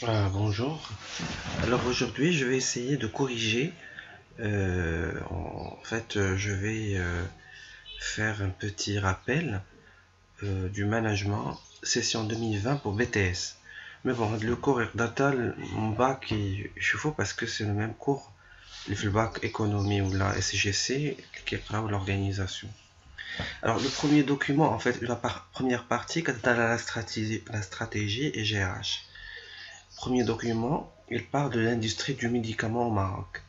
Bonjour. Alors aujourd'hui, je vais essayer de corriger. Je vais faire un petit rappel du management session 2020 pour BTS. Mais bon, le cours data, mon bac, je faux parce que c'est le même cours. Le bac économie ou la SGC qui est l'organisation. Alors le premier document, en fait, première partie, c'est la stratégie et GRH. Premier document, il parle de l'industrie du médicament au Maroc.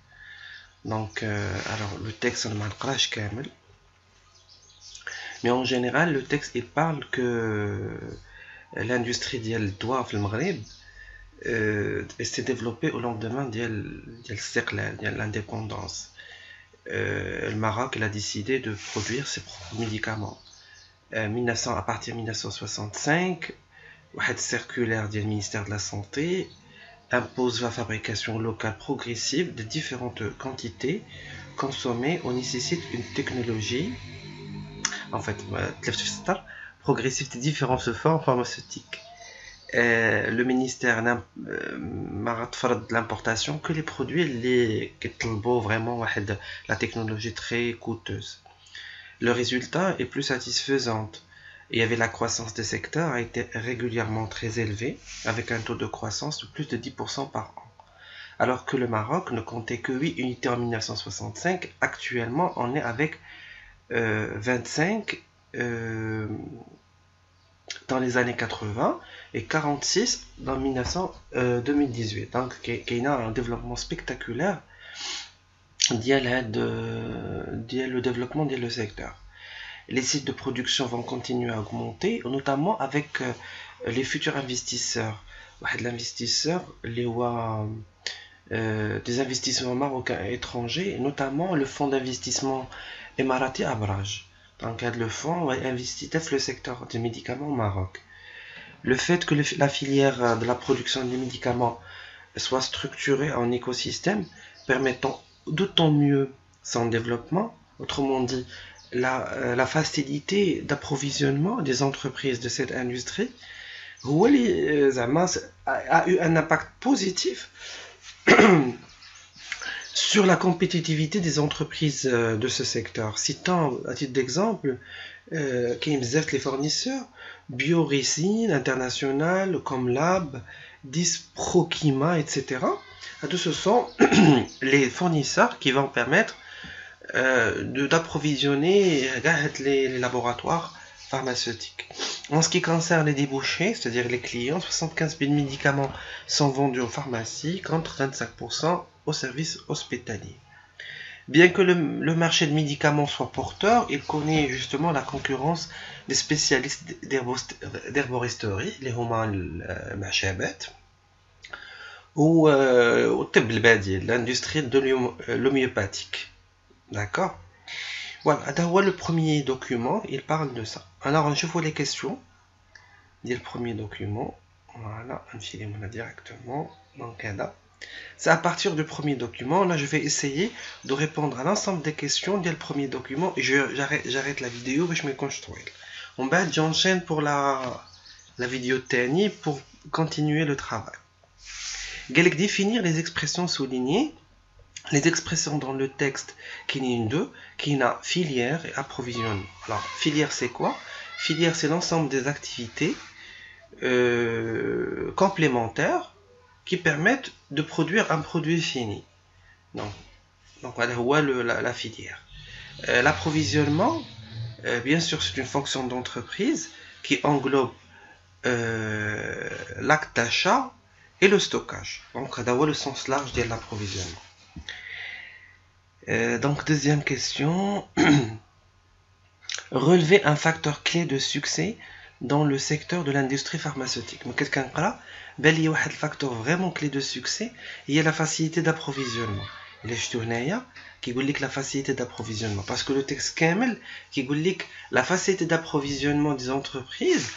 Donc, alors le texte on crash kamel, mais en général le texte il parle que l'industrie ديال الدواء في المغرب s'est développée au lendemain de l'indépendance. Le Maroc il a décidé de produire ses propres médicaments. À partir de 1965, une circulaire du ministère de la Santé impose la fabrication locale progressive de différentes quantités consommées on nécessite une technologie en fait progressive de différentes formes pharmaceutiques. Le ministère n'a de l'importation que les produits qui sont vraiment la technologie très coûteuse. Le résultat est plus satisfaisant. Il y avait la croissance des secteurs a été régulièrement très élevée, avec un taux de croissance de plus de 10% par an. Alors que le Maroc ne comptait que 8 unités en 1965, actuellement on est avec 25 dans les années 80 et 46 dans 2018. Donc il y a un développement spectaculaire le développement du secteur. Les sites de production vont continuer à augmenter, notamment avec les futurs investisseurs. L'investisseur, des investissements marocains et étrangers, notamment le fonds d'investissement Emirati Abraj. Dans le cadre le fonds investit dans le secteur des médicaments au Maroc. Le fait que la filière de la production des médicaments soit structurée en écosystème permettant d'autant mieux son développement, autrement dit, la facilité d'approvisionnement des entreprises de cette industrie a eu un impact positif sur la compétitivité des entreprises de ce secteur. Citant à titre d'exemple, les fournisseurs Biorécine International, Comlab, Disprokima, etc. Ce sont les fournisseurs qui vont permettre d'approvisionner les laboratoires pharmaceutiques. En ce qui concerne les débouchés, c'est-à-dire les clients, 75 000 médicaments sont vendus aux pharmacies contre 25% aux services hospitaliers. Bien que le marché de médicaments soit porteur, il connaît justement la concurrence des spécialistes d'herboristerie, les Human Machabat, ou l'industrie de l'homéopathique. D'accord. Voilà, le premier document, il parle de ça. Alors, je vois les questions. Le premier document. Voilà, on directement. Donc, là. C'est à partir du premier document. Là, je vais essayer de répondre à l'ensemble des questions dès le premier document. Et j'arrête la vidéo et je me construis. En bas, j'enchaîne pour la vidéo TNI pour continuer le travail. Définir les expressions soulignées. Les expressions dans le texte qui est une deux, qui a filière et approvisionnement. Alors, filière c'est quoi? Filière c'est l'ensemble des activités complémentaires qui permettent de produire un produit fini. Donc voilà la filière. L'approvisionnement, bien sûr c'est une fonction d'entreprise qui englobe l'acte d'achat et le stockage. Donc d'avoir le sens large de l'approvisionnement. Donc deuxième question, relever un facteur clé de succès dans le secteur de l'industrie pharmaceutique. Mais quelqu'un là, il y a un facteur vraiment clé de succès, il y a la facilité d'approvisionnement. Il est qui dit la facilité d'approvisionnement parce que le texte Kamel qui dit que la facilité d'approvisionnement des entreprises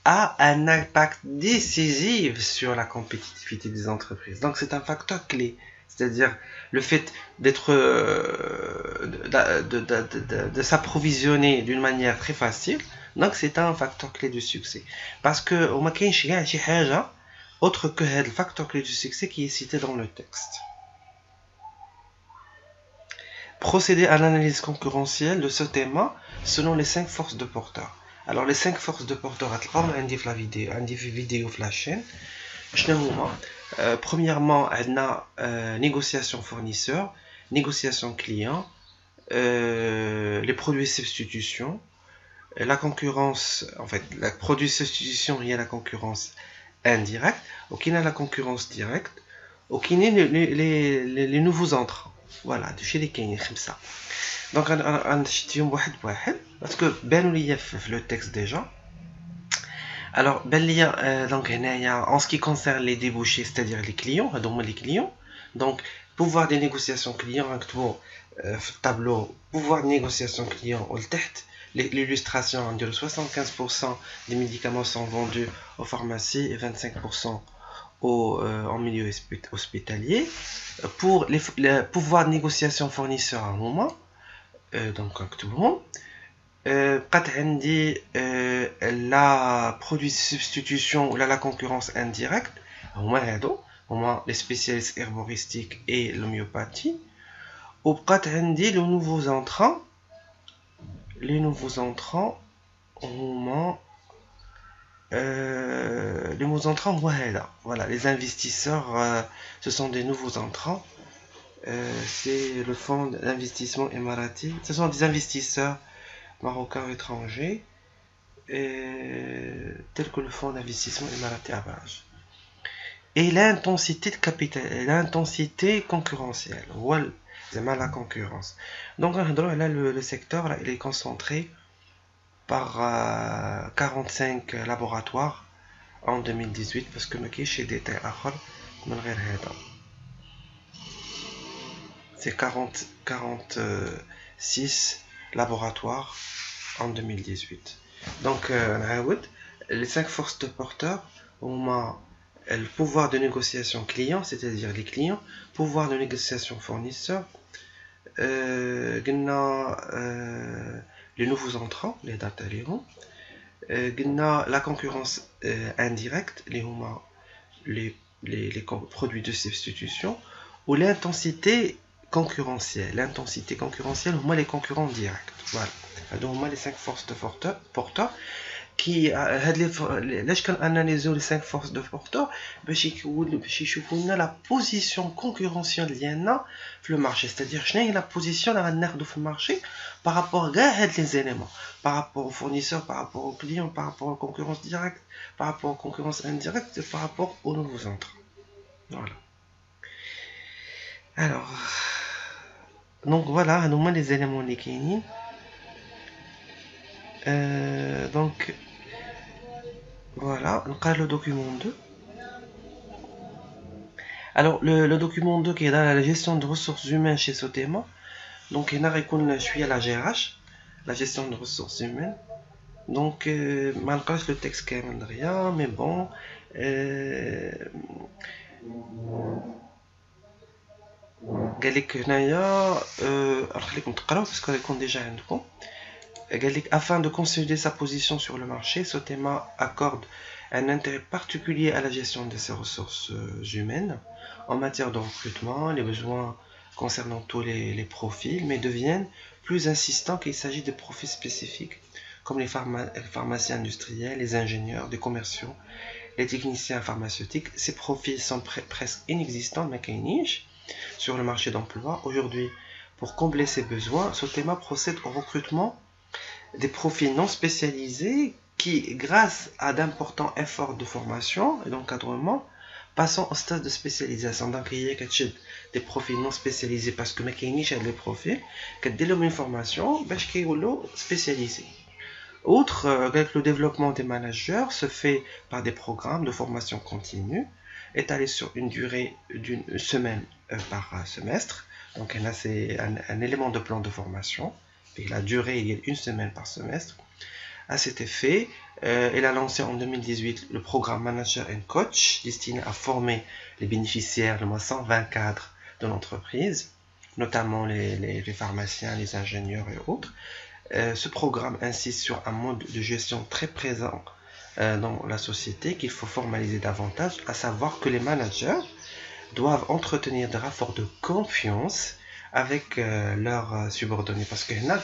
a un impact décisif sur la compétitivité des entreprises. Donc c'est un facteur clé. C'est-à-dire le fait d'être de s'approvisionner d'une manière très facile, donc c'est un facteur clé de succès. Parce que autre que le facteur clé du succès qui est cité dans le texte. Procéder à l'analyse concurrentielle de ce thème selon les 5 forces de porteur. Alors les 5 forces de porteur, عندي في vidéo في la chaîne. Premièrement, on a négociation fournisseur, négociation client, les produits substitution, la concurrence, en fait, la produit substitution il y a la concurrence indirecte, ou qui a la concurrence directe, ou qui a les nouveaux entrants. Voilà, de chez les كاينين خمسة. Donc on شتيهم واحد بواحد parce que بانوا ليا في le texte déjà. Alors بان ليا donc هنايا en ce qui concerne les débouchés, c'est-à-dire les clients, هادو هما les clients. Donc pouvoir des négociations clients نكتبوا في الtableau pouvoir de négociation client ولتحت l'illustration de 75% des médicaments sont vendus aux pharmacies et 25% en milieu hospitalier. Pour les pouvoirs de négociation fournisseurs à un moment, donc la produit substitution ou la concurrence indirecte, au moins les spécialistes herboristiques et l'homéopathie. Ou les nouveaux entrants, voilà, les investisseurs, ce sont des nouveaux entrants. C'est le fonds d'investissement émirati. Ce sont des investisseurs marocains étrangers, tels que le fonds d'investissement émirati Abaraj. Et l'intensité de capital, l'intensité concurrentielle, c'est mal la concurrence. Donc là, le secteur là, il est concentré par 45 laboratoires en 2018 parce que chez détail c'est 46 laboratoires en 2018. Donc les 5 forces de porteurs ont le pouvoir de négociation client, c'est-à-dire les clients, pouvoir de négociation fournisseur, les nouveaux entrants, les data la concurrence indirecte, les produits de substitution, ou l'intensité concurrentielle. L'intensité concurrentielle, moi les concurrents directs. Voilà. Donc moi les 5 forces de porteurs qui là je analyse les 5 forces de porteurs باش يشوفوا لنا la position concurrentielle ديالنا في le marché, c'est-à-dire شنو هي la position اللي غناخذوا في المارشي par rapport à هاد les éléments, par rapport aux fournisseurs, par rapport aux clients, par rapport aux concurrences directes, par rapport aux concurrences indirectes et par rapport aux nouveaux entrants. Voilà. Alors donc voilà, nous les éléments les كاينين. Donc voilà, on a le document 2. Alors le document 2 qui est dans la gestion de ressources humaines chez Sotema. Donc je suis à la GRH, la gestion de ressources humaines. Donc malgré le texte qui est rien, mais bon, قال لك هنايا نخليكم تقراو parce que يكون déjà عندكم. Afin de consolider sa position sur le marché, Sotema accorde un intérêt particulier à la gestion de ses ressources humaines en matière de recrutement. Les besoins concernant tous les profils, mais deviennent plus insistants qu'il s'agit de profils spécifiques comme les pharmaciens industriels, les ingénieurs, les commerciaux, les techniciens pharmaceutiques. Ces profils sont presque inexistants sur le marché d'emploi. Aujourd'hui, pour combler ces besoins, Sotema procède au recrutement des profils non spécialisés qui, grâce à d'importants efforts de formation et d'encadrement, passant au stade de spécialisation. Donc il y a des profils non spécialisés parce que mais qu'il y a des profils qui ont une formation parce qu'ils sont spécialisés. Outre le développement des managers se fait par des programmes de formation continue étalés sur une durée d'une semaine par semestre. Donc là c'est un élément de plan de formation. Et la durée il y a une semaine par semestre. À cet effet, elle a lancé en 2018 le programme Manager and Coach destiné à former les bénéficiaires, le moins 120 cadres de l'entreprise, notamment les pharmaciens, les ingénieurs et autres. Ce programme insiste sur un mode de gestion très présent dans la société qu'il faut formaliser davantage, à savoir que les managers doivent entretenir des rapports de confiance avec leurs subordonnés. Parce que là,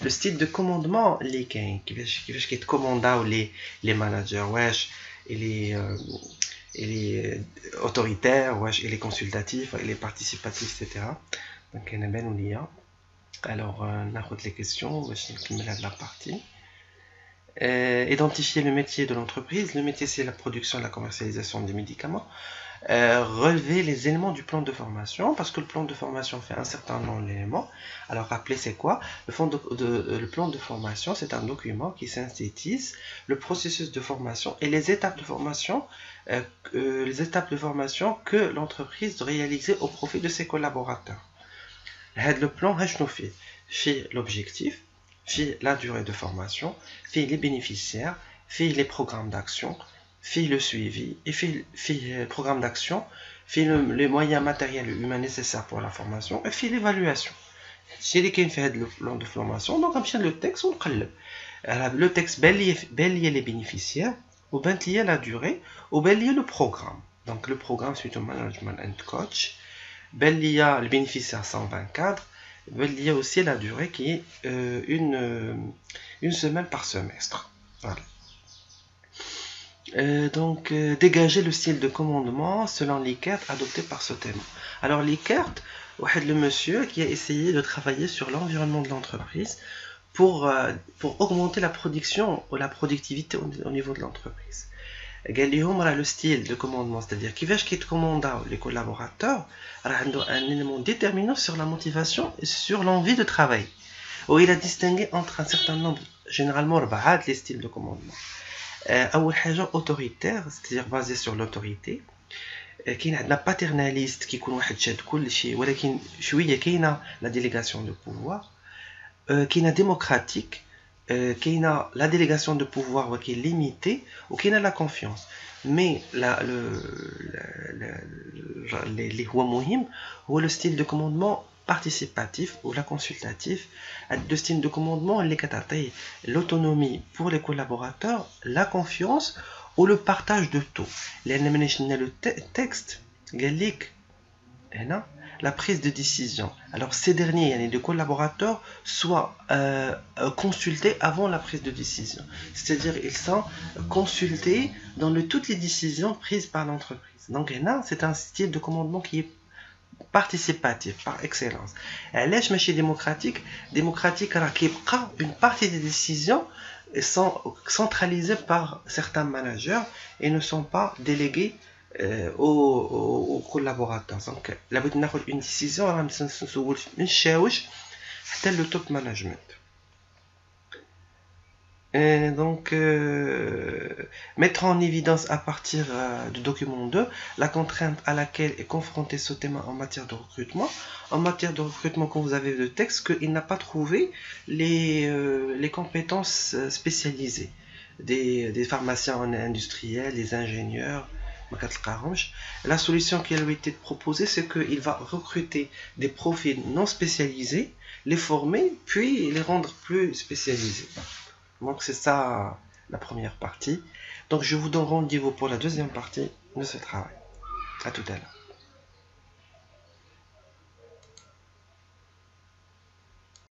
le style de commandement, qui commandent les managers, wesh, et les autoritaires, wesh, et les consultatifs, et les participatifs, etc. Donc, il y en a bien ou l'IA. Alors, on a les questions, wesh, la partie. Identifier le métier de l'entreprise. Le métier, c'est la production et la commercialisation des médicaments. Relever les éléments du plan de formation, parce que le plan de formation fait un certain nombre d'éléments. Alors, rappelez, c'est quoi? Le plan de formation, c'est un document qui synthétise le processus de formation et les étapes de formation, que l'entreprise doit réaliser au profit de ses collaborateurs. Le plan, fait l'objectif, fait la durée de formation, fait les bénéficiaires, fait les programmes d'action, fait le suivi et fait le programme d'action, fait les moyens matériels et humains nécessaires pour la formation et fait l'évaluation. Si quelqu'un fait le plan de formation, donc on le texte, on le texte lié les bénéficiaires, ou bien lié la durée, ou bien lié le programme. Donc le programme c'est un management and coach. Il y a le bénéficiaire 124. Il y a aussi la durée qui est une semaine par semestre. Voilà. Dégager le style de commandement selon Likert adopté par ce thème. Alors Likert, le monsieur qui a essayé de travailler sur l'environnement de l'entreprise pour augmenter la production ou la productivité au niveau de l'entreprise. Le style de commandement, c'est-à-dire qui commande les collaborateurs, a un élément déterminant sur la motivation et sur l'envie de travail. Où il a distingué entre un certain nombre, généralement les styles de commandement. أول حاجة autoritaire, c'est-à-dire basé sur l'autorité. كاين عندنا paternaliste qui يكون واحد شاد كل شيء ولكن شوية كاينة la délégation de pouvoir. كاينة démocratique, كاينة la délégation de pouvoir qui est limitée ou كاينة la confiance. Mais اللي هو مهم هو le style de commandement participatif ou la consultatif. Le style de commandement اللي كتعطي l'autonomie pour les collaborateurs, la confiance ou le partage de tout. لأن من شفنا le texte قال لك هنا la prise de décision. Alors ces derniers, les collaborateurs, soient consultés avant la prise de décision. C'est-à-dire ils sont consultés dans toutes les décisions prises par l'entreprise. Donc là, c'est un style de commandement qui est participatif par excellence. L'âge machine démocratique, une partie des décisions sont centralisées par certains managers et ne sont pas déléguées aux collaborateurs. Donc, la bonne une décision, c'est le top management. Et donc, mettre en évidence à partir du document 2 la contrainte à laquelle est confronté ce thème en matière de recrutement. En matière de recrutement, quand vous avez le texte, qu'il n'a pas trouvé les compétences spécialisées des pharmaciens industriels, des ingénieurs. La solution qui lui a été proposée, c'est qu'il va recruter des profils non spécialisés, les former, puis les rendre plus spécialisés. Donc c'est ça la première partie. Donc je vous donne rendez-vous pour la deuxième partie de ce travail. À tout à l'heure.